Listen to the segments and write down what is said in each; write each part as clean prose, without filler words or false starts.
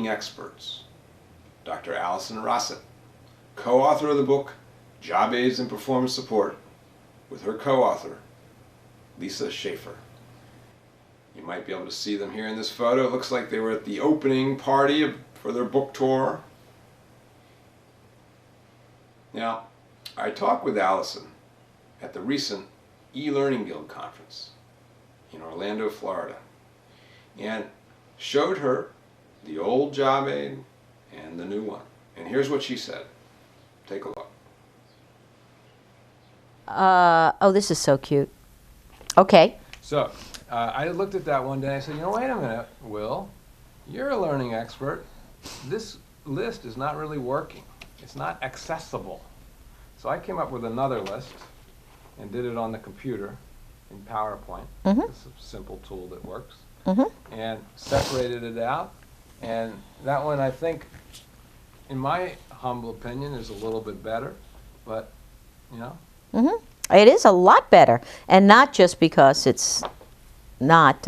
experts, Dr. Allison Rossett, co-author of the book Job Aids and Performance Support, with her co-author, Lisa Schaefer. You might be able to see them here in this photo. It looks like they were at the opening party for their book tour. Now, I talked with Allison at the recent e-Learning Guild conference in Orlando, Florida, and showed her the old job aid and the new one. And here's what she said. Take a look. Oh, this is so cute. Okay. So, I looked at that one day and I said, you know, wait a minute, Will, you're a learning expert. This list is not really working. It's not accessible. So I came up with another list and did it on the computer in PowerPoint. Mm-hmm. It's a simple tool that works. Mm-hmm. And separated it out. And that one, I think, in my humble opinion, is a little bit better. But, you know. Mm-hmm. It is a lot better. And not just because it's not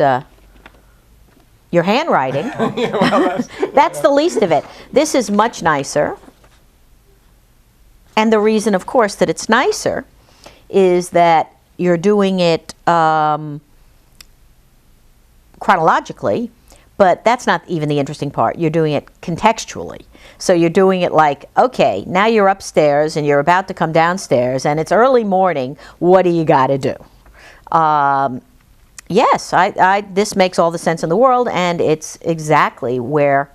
your handwriting. Yeah, well, that's the least of it. This is much nicer. And the reason, of course, that it's nicer is that you're doing it chronologically, but that's not even the interesting part. You're doing it contextually. So you're doing it like, okay, now you're upstairs and you're about to come downstairs and it's early morning. What do you got to do? Yes, this makes all the sense in the world, and it's exactly where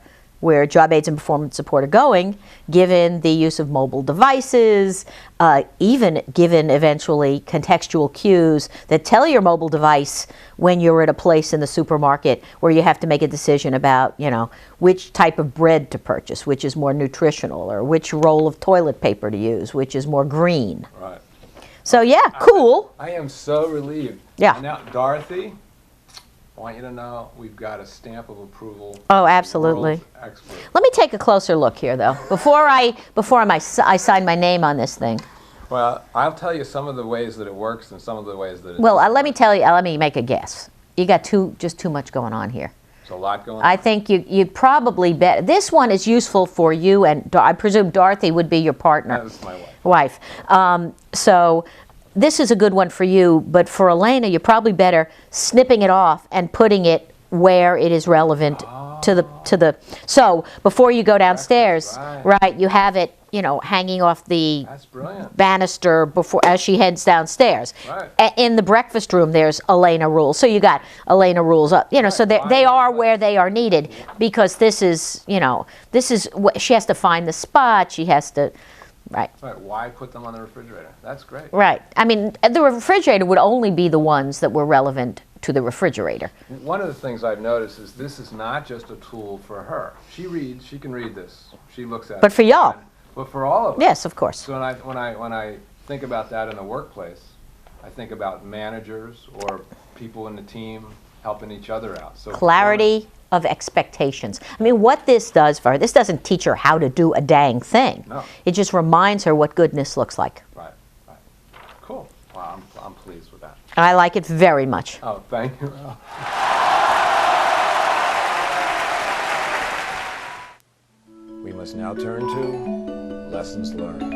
job aids and performance support are going, given the use of mobile devices, even given eventually contextual cues that tell your mobile device when you're at a place in the supermarket where you have to make a decision about, you know, which type of bread to purchase, which is more nutritional, or which roll of toilet paper to use, which is more green. right. So yeah, cool. I am so relieved. Yeah. And now, Dorothy, I want you to know we've got a stamp of approval. Oh, absolutely. World's expert. Let me take a closer look here, though, before I sign my name on this thing. Well, I'll tell you some of the ways that it works and some of the ways that it Well, doesn't let me work. tell you. Let me make a guess. You got just too much going on here. There's a lot going on. I think you'd probably bet this one is useful for you, and I presume Dorothy would be your partner. That was my wife. So this is a good one for you, but for Alena, you're probably better snipping it off and putting it where it is relevant to the. So before you go downstairs, right, you have it, you know, hanging off the That's brilliant. banister before as she heads downstairs. Right. In the breakfast room, there's Alena rules. So you got Alena rules up, you know. So they are where they are needed, because this is, you know, she has to find the spot. She has to. Right. Right. Why put them on the refrigerator? That's great. Right. I mean, the refrigerator would only be the ones that were relevant to the refrigerator. One of the things I've noticed is this is not just a tool for her. She reads. She can read this. She looks at it. But for y'all. But for all of us. Yes, of course. So when I think about that in the workplace, I think about managers or people in the team helping each other out. So Clarity of expectations. I mean, what this does for her, this doesn't teach her how to do a dang thing. No. It just reminds her what goodness looks like. Right. Right. Cool. Wow. I'm pleased with that. I like it very much. Oh, thank you. We must now turn to lessons learned.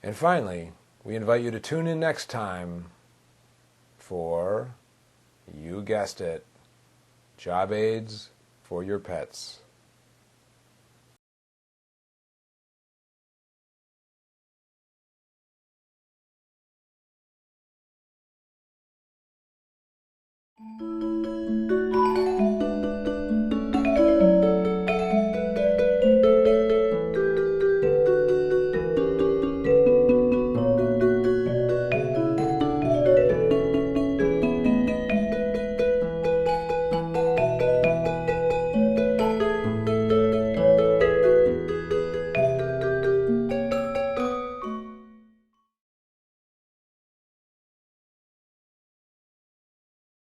And finally, we invite you to tune in next time for, you guessed it, job aids for your pets.